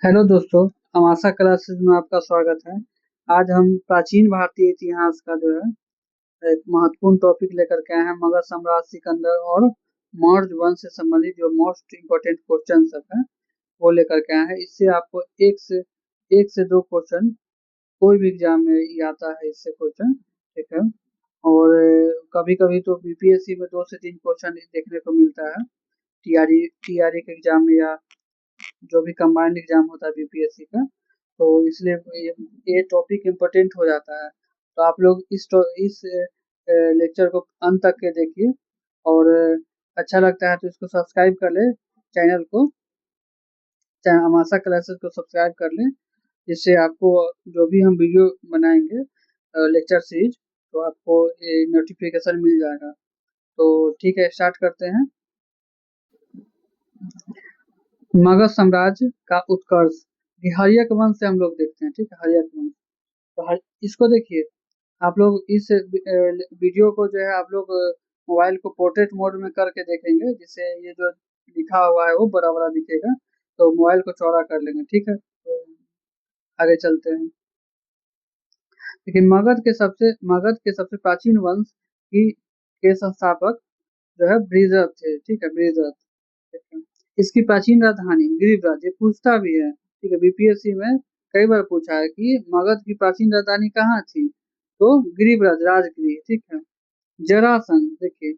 Hello दोस्तों, हमाशा classes में आपका स्वागत है। आज हम प्राचीन भारतीय इतिहास का जो है एक महत्वपूर्ण टॉपिक लेकर के आए हैं। मगध साम्राज्य, सिकंदर और मौर्य वंश से संबंधित जो मोस्ट इम्पोर्टेंट क्वेश्चन सब है वो लेकर के आए हैं। इससे आपको एक से दो क्वेश्चन कोई भी एग्जाम में ये आता है, इससे क्वेश्चन, ठीक है। और कभी कभी तो बीपीएससी में 2 से 3 क्वेश्चन देखने को मिलता है, टीआरई के एग्जाम में, या जो भी कंबाइंड एग्जाम होता है बीपीएससी का। तो इसलिए ये टॉपिक इम्पोर्टेंट हो जाता है। तो आप लोग इस लेक्चर को अंत तक के देखिए, और अच्छा लगता है तो इसको सब्सक्राइब कर ले, चैनल को, हमाशा क्लासेस को सब्सक्राइब कर लें, जिससे आपको जो भी हम वीडियो बनाएंगे लेक्चर सीरीज, तो आपको ये नोटिफिकेशन मिल जाएगा। तो ठीक है, स्टार्ट करते हैं। मगध साम्राज्य का उत्कर्ष, हर्यक वंश से हम लोग देखते हैं, ठीक है, हर्यक वंश। तो इसको देखिए, आप लोग इस वीडियो को जो है आप लोग मोबाइल को पोर्ट्रेट मोड में करके देखेंगे, जिससे ये जो लिखा हुआ है वो बड़ा बड़ा दिखेगा। तो मोबाइल को चौड़ा कर लेंगे, ठीक है। तो आगे चलते हैं। लेकिन मगध के सबसे प्राचीन वंश की के संस्थापक जो है बृहद्रथ थे, ठीक है, बृहद्रथ, ठीक है। इसकी प्राचीन राजधानी गिरिब्राज, ये पूछता भी है, ठीक है, बीपीएससी में कई बार पूछा है कि मगध की प्राचीन राजधानी कहाँ थी, तो गिरिब्राज, राजगिरी, ठीक है। जरासंध, देखिए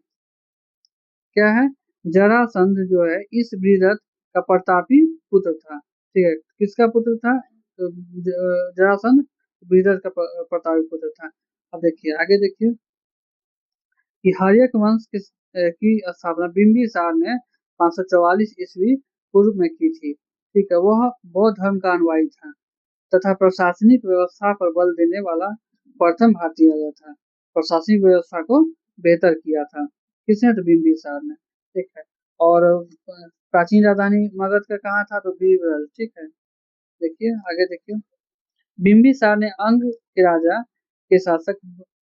क्या है, जरासंध जो है इस बृहद्रथ का प्रतापी पुत्र था, ठीक है। किसका पुत्र था? तो जरासंध बृहद्रथ का प्रतापी पुत्र था। अब देखिए, आगे देखिए कि हर्यक वंश की स्थापना बिंबिसार ने 544 ईस्वी पूर्व में की थी, ठीक है। वह बौद्ध धर्म का अनुयायी था तथा प्रशासनिक व्यवस्था पर बल देने वाला प्रथम भारतीय राजा था। प्रशासनिक व्यवस्था को बेहतर किया था किसने? तो बिंबिसार ने, ठीक है। और प्राचीन राजधानी मगध का कहाँ था? तो बीरबल, ठीक है। देखिए आगे देखिए, बिंबिसार ने अंग के राजा के शासक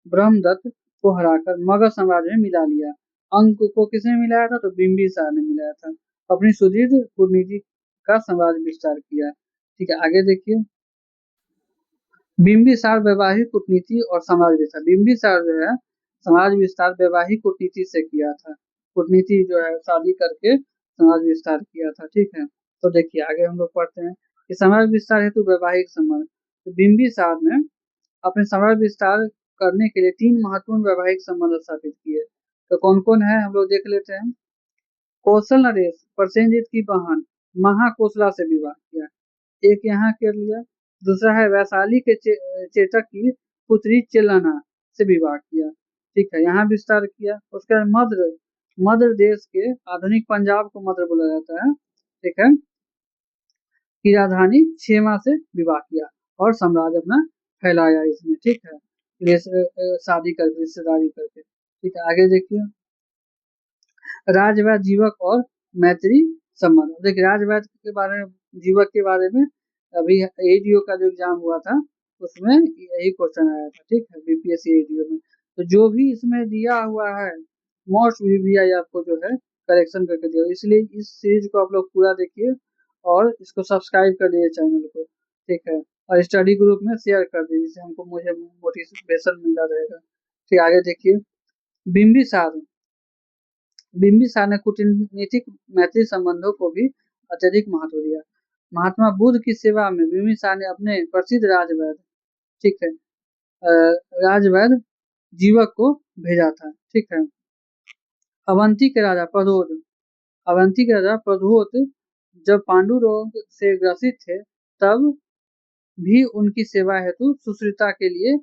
ब्रह्मदत्त को हराकर मगध साम्राज्य में मिला लिया। अंग को किसने मिलाया था? तो बिंबिसार ने मिलाया था। अपनी सुदृढ़ कूटनीति का साम्राज्य विस्तार किया, ठीक है। आगे देखिए, बिंबिसार वैवाहिक कूटनीति और समाज विस्तार, बिंबिसार जो है समाज विस्तार वैवाहिक कूटनीति से किया था। कूटनीति जो है शादी करके समाज विस्तार किया था, ठीक है। तो देखिए आगे हम लोग पढ़ते हैं कि समाज विस्तार हेतु वैवाहिक संबंध, तो बिंबिसार ने अपने समाज विस्तार करने के लिए 3 महत्वपूर्ण वैवाहिक संबंध स्थापित किए। तो कौन कौन है हम लोग देख लेते हैं। कौशल नरेश प्रसेनजीत की बहन महाकोशला से विवाह किया, एक यहाँ कर लिया। दूसरा है वैशाली के चेचक की पुत्री चेलना से विवाह किया, ठीक है, यहाँ विस्तार किया। उसके बाद मद्र, मद्र देश के आधुनिक पंजाब को मद्र बोला जाता है, ठीक है, की राजधानी क्षेमा से विवाह किया और साम्राज्य अपना फैलाया इसमें, ठीक है, शादी करके, रिश्तेदारी करके, ठीक है। आगे देखिए, राजवैद्य जीवक और मैत्री संबंध। देखिए राजवैद्य के बारे में, जीवक के बारे में अभी एडीओ का जो एग्जाम हुआ था उसमें यही क्वेश्चन आया था, ठीक है, बीपीएससी एडीओ में। तो जो भी इसमें दिया हुआ है मोस्ट वीवीआई आपको जो है करेक्शन करके दिया, इसलिए इस सीरीज को आप लोग पूरा देखिए और इसको सब्सक्राइब कर लीजिए चैनल को, ठीक है। और स्टडी ग्रुप में शेयर कर दीजिए, जिससे हमको मुझे मोटिवेशन मिला रहेगा। फिर आगे देखिए, बिंबिसार, बिंबिसार ने कूटनीतिक मैत्री संबंधों को भी अत्यधिक महत्व दिया। महात्मा बुद्ध की सेवा में बिंबिसार ने अपने प्रसिद्ध राजवैद्य, ठीक है, राजवैद्य जीवक को भेजा था, ठीक है। अवंती के राजा प्रद्योत, अवंती के राजा प्रद्योत जब पांडु रोग से ग्रसित थे तब भी उनकी सेवा हेतु सुश्रुता के लिए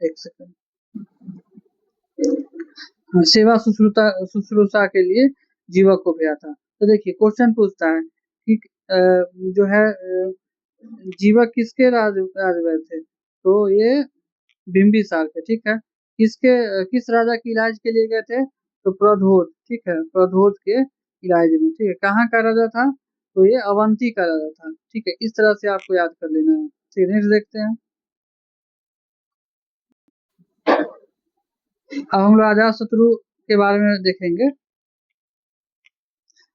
एक सेकंड, सेवा शुश्रूषा के लिए जीवक को भेजा था। तो देखिए क्वेश्चन पूछता है कि जो है जीवक किसके राजवैद्य थे, तो ये बिंबिसार के, ठीक है। किस राजा के इलाज के लिए गए थे? तो प्रद्योत, ठीक है, प्रद्योत के इलाज में, ठीक है। कहाँ का राजा था? तो ये अवंती का राजा था, ठीक है। इस तरह से आपको याद कर लेना है। ठीक, नेक्स्ट देखते हैं। अब हम लोग अजातशत्रु के बारे में देखेंगे।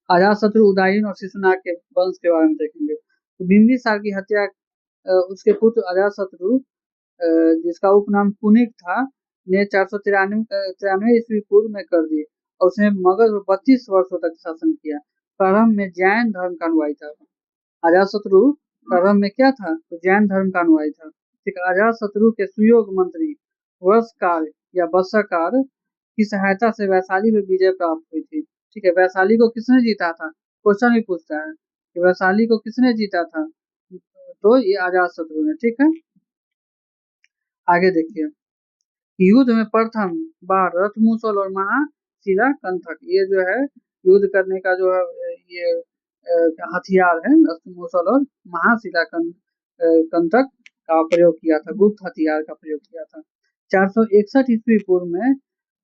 अजातशत्रु, उदयन और शिशुनाग के वंश के बारे में देखेंगे। तो बिंबिसार की हत्या उसके पुत्र अजातशत्रु, जिसका उपनाम कुनिक था, ने 493 ईस्वी पूर्व में कर दी और उसने मगध में 32 वर्षों तक शासन किया। प्रारंभ में जैन धर्म का अनुयायी था। अजातशत्रु प्रारंभ में क्या था? तो जैन धर्म का अनुयायी था। ठीक है, अजातशत्रु के सुयोग मंत्री वर्षकार या बत्सकार की सहायता से वैशाली में विजय प्राप्त हुई थी। ठीक है, वैशाली को किसने जीता था? क्वेश्चन भी पूछता है कि वैशाली को किसने जीता था? तो ये अजातशत्रु ने। ठीक है, आगे देखिए। युद्ध में प्रथम बार रथमूसल और महाशिला कंठक, ये जो है युद्ध करने का जो है ये हथियार है, रथमूसल और महाशिला कंठक का प्रयोग किया था, गुप्त हथियार का प्रयोग किया था। 461 ईस्वी पूर्व में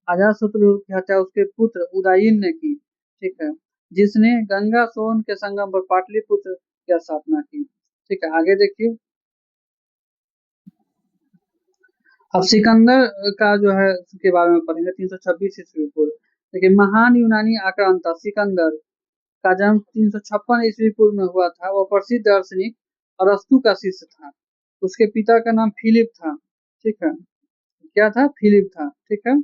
अजातशत्रु की हत्या उसके पुत्र उदयन ने की। ठीक है, जिसने गंगा सोन के संगम पर पाटलिपुत्र की स्थापना की। ठीक है, आगे देखिए। अब सिकंदर का जो है के बारे में पढ़ेंगे। 326 ईस्वी पूर्व। देखिए, महान यूनानी आक्रांता सिकंदर का जन्म 356 ईस्वी पूर्व में हुआ था। वो प्रसिद्ध दार्शनिक अरस्तु का शिष्य था। उसके पिता का नाम फिलिप था। ठीक है, क्या था? फिलिप था। ठीक है,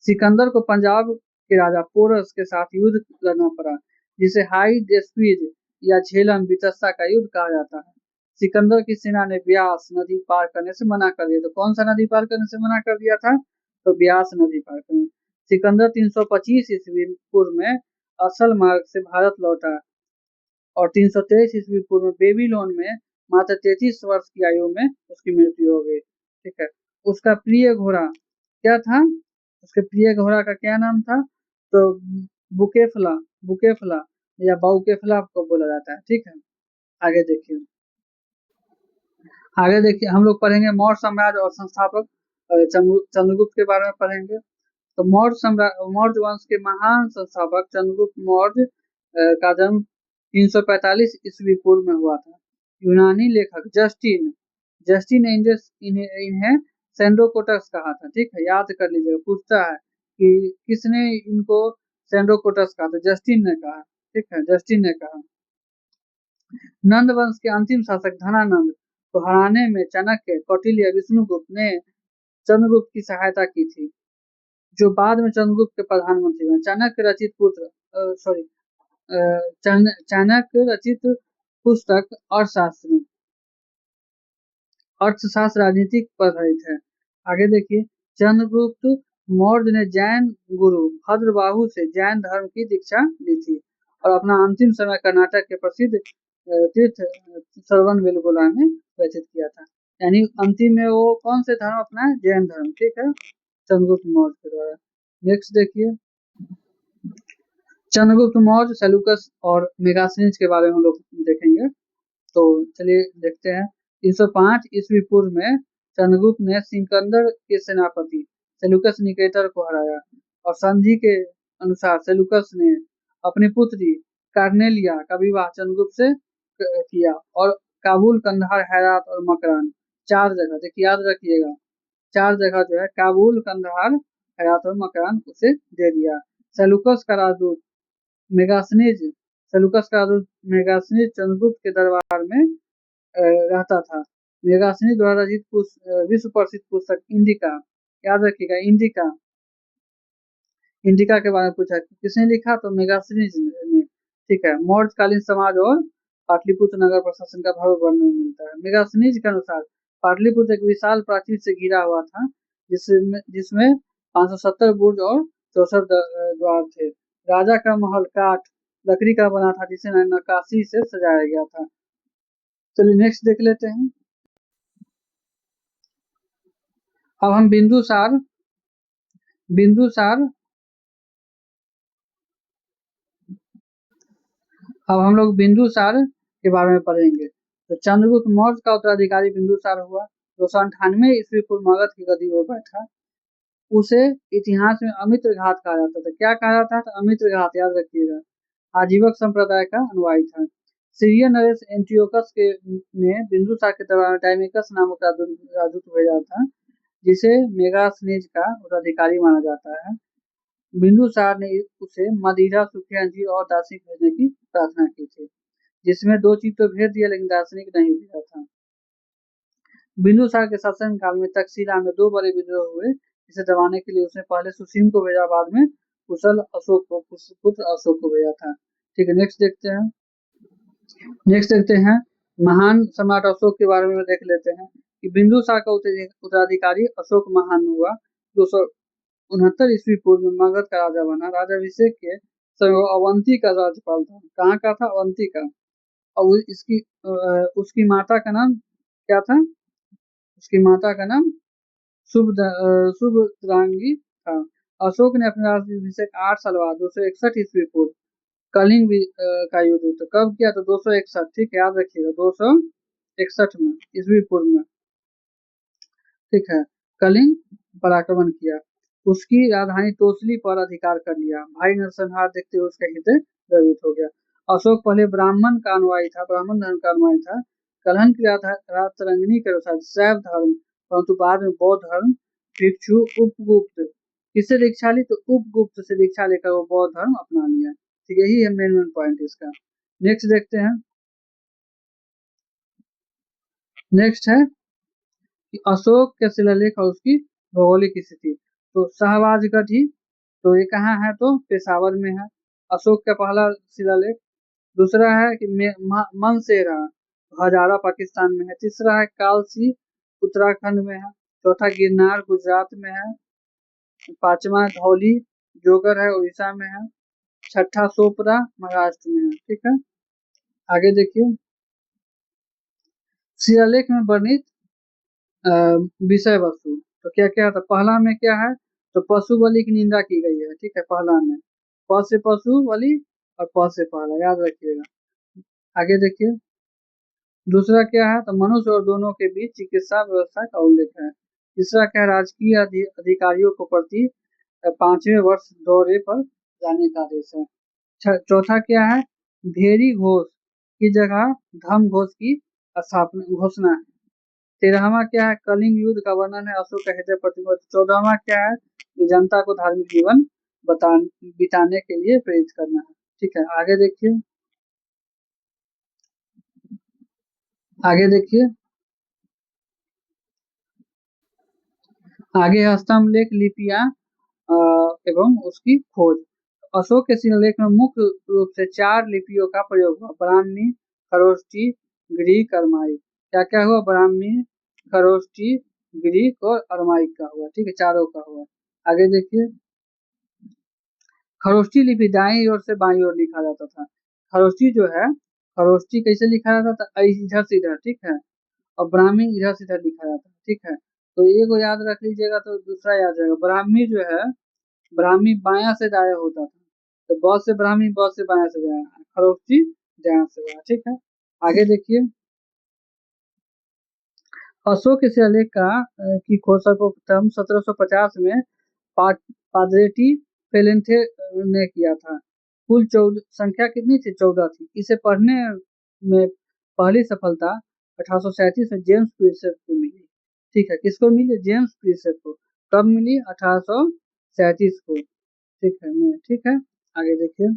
सिकंदर को पंजाब के राजा पोरस के साथ युद्ध लड़ना पड़ा, जिसे हाई डेस्पिज या झेलम बितस्ता का युद्ध कहा जाता है। सिकंदर की सेना ने ब्यास नदी पार करने से मना कर दिया। तो कौन सा नदी पार करने से मना कर दिया था? तो ब्यास नदी पार करने। सिकंदर 325 ईस्वी पूर्व में असल मार्ग से भारत लौटा और 323 ईस्वी पूर्व में बेबीलोन में मात्र 33 वर्ष की आयु में उसकी मृत्यु हो गई। ठीक है, उसका प्रिय घोड़ा क्या था? उसके प्रिय घोड़ा का क्या नाम था? तो बुकेफला, बुकेफला या बाउकेफला को बोला जाता है। ठीक है, आगे देखिए। आगे देखिए, हम लोग पढ़ेंगे मौर्य साम्राज्य और संस्थापक चंद्रगुप्त के बारे में पढ़ेंगे। तो मौर्य वंश के महान संस्थापक चंद्रगुप्त मौर्य का जन्म 345 ईस्वी पूर्व में हुआ था। यूनानी लेखक जस्टिन जस्टिन ने इन्हें सेंड्रोकोटस कहा था। ठीक है, याद कर लीजिएगा, पूछता है कि किसने इनको सेंड्रोकोटस कहा? तो जस्टिन ने कहा। ठीक है, जस्टिन ने कहा। नंद वंश के अंतिम शासक धनानंद को हराने में चाणक्य, कौटिल्य, विष्णुगुप्त ने चंद्रगुप्त की सहायता की थी, जो बाद में चंद्रगुप्त के प्रधानमंत्री बने। चाणक्य रचित चाणक्य रचित पुस्तक अर्थशास्त्र राजनीतिक पर आधारित है। आगे देखिए। चंद्रगुप्त मौर्य ने जैन गुरु भद्रबाहु से जैन धर्म की दीक्षा ली थी और अपना अंतिम समय कर्नाटक के प्रसिद्ध तीर्थ श्रवणबेलगोला में व्यतीत किया था। यानी अंतिम में वो कौन से धर्म अपनाए? जैन धर्म। ठीक है, चंद्रगुप्त मौर्य के द्वारा। नेक्स्ट देखिए। चंद्रगुप्त मौर्य, सेल्यूकस और मेगास्थनीज के बारे में हम लोग देखेंगे। तो चलिए देखते हैं। 305 ईस्वी पूर्व में चंद्रगुप्त ने सिकंदर के सेनापति सेल्यूकस निकेटर को हराया और संधि के अनुसार सेल्यूकस ने अपनी पुत्री कार्नेलिया का विवाह चंद्रगुप्त से किया और काबुल, कंधार, हेरात और मकरान, 4 जगह, देखिए याद रखिएगा, 4 जगह जो है काबुल, कंधार, हेरात और मकरान उसे दे दिया। सेल्यूकस का राजदूत मेगास्थनीज सेल्यूकस का राजदूत मेगास्थनीज चंद्रगुप्त के दरबार में रहता था। मेगास्थनीज द्वारा रचित विश्व प्रसिद्ध पुस्तक इंडिका, याद रखिएगा, इंडिका, इंडिका के बारे में पूछा किसने लिखा? तो मेगास्थनीज ने। ठीक है, मौर्यकालीन समाज और पाटलिपुत्र नगर प्रशासन का भव्य वर्णन मिलता है। मेगास्थनीज के अनुसार पाटलिपुत्र एक विशाल प्राचीर से घिरा हुआ था, जिसमें 570 बुर्ज और 64 द्वार थे। राजा का महल काठ लकड़ी का बना था, जिसे नक्काशी से सजाया गया था। चलिए नेक्स्ट देख लेते हैं। अब हम बिंदुसार अब हम लोग बिंदुसार के बारे में पढ़ेंगे। तो चंद्रगुप्त मौर्य का उत्तराधिकारी बिंदुसार हुआ। 298 ईस्वी पूर्व मगध की गद्दी पर बैठा। उसे इतिहास में अमित्र घात कहा जाता था। क्या कहा जाता था? अमित्र घात, याद रखिएगा। आजीवक संप्रदाय का अनुयायी था। सीरियन नरेश एंटियोकस ने बिंदुसार के दरबार में डायमेकस नामक राजदूत भेजा था, जिसे मेगास्थनीज का उत्तराधिकारी माना जाता है। बिंदुसार ने उसे मदिरा, सूखे अंजीर और दार्शनिक भेजने की प्रार्थना की थी, जिसमें 2 चीज़ तो भेज दिया लेकिन दार्शनिक नहीं भेजा था। बिंदुसार के शासनकाल में तक्षशिला में 2 बड़े विद्रोह हुए, जिसे दबाने के लिए उसने पहले सुसीम को भेजा, बाद में पुत्र अशोक को भेजा था। ठीक है, नेक्स्ट देखते हैं महान सम्राट अशोक के बारे में देख लेते हैं कि बिंदुसार का उत्तराधिकारी अशोक महान हुआ। 269 ईस्वी पूर्व में मगध का राजा बना। राजाभिषेक के समय वो अवंती का राज्यपाल था। कहाँ का था? अवंती का। और उसकी माता का नाम क्या था? उसकी माता का नाम शुभद्रांगी था। अशोक ने अपने राज्याभिषेक 8 साल बाद 261 ईस्वी पूर्व कलिंग का युद्ध तो कब किया? तो 261, ठीक है, याद रखिएगा, 261 में ईस्वी पूर्व में, ठीक है, कलिंग पर आक्रमण किया। उसकी राजधानी तोसली पर अधिकार कर लिया। भाई नरसंहार देखते हुए उसका हृदय द्रवित हो गया। अशोक पहले ब्राह्मण का अनुयायी था, ब्राह्मण धर्म का अनुयायी था। कलहन की तरंगिणी के अनुसार शैव धर्म, परंतु बाद में बौद्ध धर्म, भिक्षु उपगुप्त किससे दीक्षा ली? तो उपगुप्त से दीक्षा लेकर वो बौद्ध धर्म अपना लिया। ठीक है, यही है मेन पॉइंट इसका। नेक्स्ट देखते हैं। नेक्स्ट है कि अशोक के शिलालेख और उसकी भौगोलिक स्थिति। तो शाहबाजगढ़ी, तो ये कहाँ है? तो पेशावर में है, अशोक का पहला शिलालेख। दूसरा है कि मनसेरा, हजारा पाकिस्तान में है। तीसरा है कालसी, उत्तराखंड में है। चौथा गिरनार, गुजरात में है। पांचवा धौली, जोगर है, उड़ीसा में है। छठा सोपरा, महाराष्ट्र में है। ठीक है, आगे देखिए। शिलालेख में वर्णित विषय वस्तु तो क्या क्या था? पहला में क्या है? तो पशु बलि की निंदा की गई है। ठीक है, पहला में प से पशु बलि और प से पहला, याद रखिएगा। आगे देखिए। दूसरा क्या है? तो मनुष्य और दोनों के बीच चिकित्सा व्यवस्था का उल्लेख है। तीसरा क्या है? राजकीय अधिकारियों को प्रति 5वें वर्ष दौरे पर जाने का आदेश है। चौथा क्या है? भेरी घोष की जगह धम घोष की स्थापना घोषणा है। 13वां क्या है? कलिंग युद्ध का वर्णन है, अशोक का हृदय प्रतिबद्ध। 14वां क्या है? जनता को धार्मिक जीवन बिताने के लिए प्रेरित करना है। ठीक है, आगे देखिए। आगे देखिए। आगे हस्तमलेख लिपियां एवं उसकी खोज। अशोक के शिलालेख में मुख्य रूप से 4 लिपियों का प्रयोग हुआ: ब्राह्मी, खरोष्टी, ग्रीक, अरमाइक। क्या क्या हुआ? ब्राह्मी, खरोष्टी, ग्रीक और अरमाइक का हुआ। ठीक है, चारों का हुआ। आगे देखिए। खरोष्टी लिपि दाईं ओर से बाईं ओर लिखा जाता था। खरोष्टी जो है, खरोष्टी कैसे लिखा जाता था? इधर से इधर, ठीक है, और ब्राह्मी इधर से इधर लिखा जाता है। ठीक है, तो एक को याद रख लीजिएगा तो दूसरा याद रहेगा। ब्राह्मी जो है, ब्राह्मी बायां से दाया होता था, तो ब से ब्राह्मी, ब से बायां से दाया, खरोष्टी दायां से बायां। ठीक है, आगे देखिए। अशोक के शिलालेख की खोज सर्वप्रथम 1750 में पादरेटी फेलेंथे ने किया था। कुल 14 संख्या कितनी थी? 14 थी। इसे पढ़ने में पहली सफलता 1837 में जेम्स प्रिसेप को मिली। ठीक है, किसको मिली? जेम्स प्रिसेप को। कब मिली? 1837 को। ठीक है, ठीक है, आगे देखिए।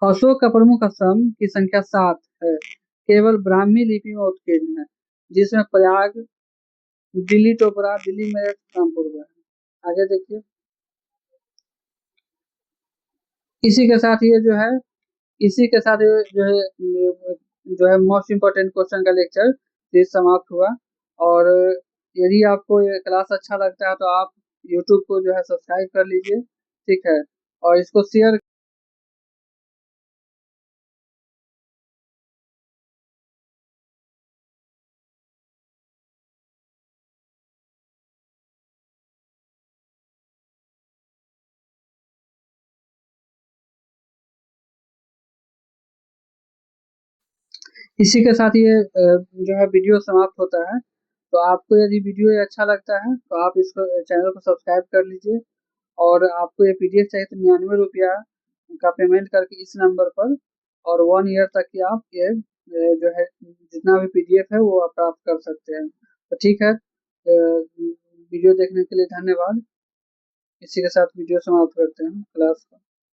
अशोक का प्रमुख स्तंभ की संख्या 7 है, केवल ब्राह्मी लिपि में उत्कीर्ण है, जिसमें प्रयाग, दिल्ली टोपरा, दिल्ली मेरठ, कानपुर है। आगे देखिए। इसी के साथ ये जो है, इसी के साथ ये जो है मोस्ट इम्पोर्टेंट क्वेश्चन का लेक्चर ये समाप्त हुआ। और यदि आपको ये क्लास अच्छा लगता है तो आप यूट्यूब को जो है सब्सक्राइब कर लीजिए। ठीक है, और इसको शेयर इसी के साथ ये जो है वीडियो समाप्त होता है। तो आपको यदि वीडियो ये अच्छा लगता है तो आप इसको चैनल को सब्सक्राइब कर लीजिए। और आपको ये पीडीएफ चाहिए तो 99 रुपया का पेमेंट करके इस नंबर पर, और 1 ईयर तक की आप ये जो है जितना भी पीडीएफ है वो आप प्राप्त कर सकते हैं। तो ठीक है, वीडियो देखने के लिए धन्यवाद। इसी के साथ वीडियो समाप्त करते हैं क्लास का।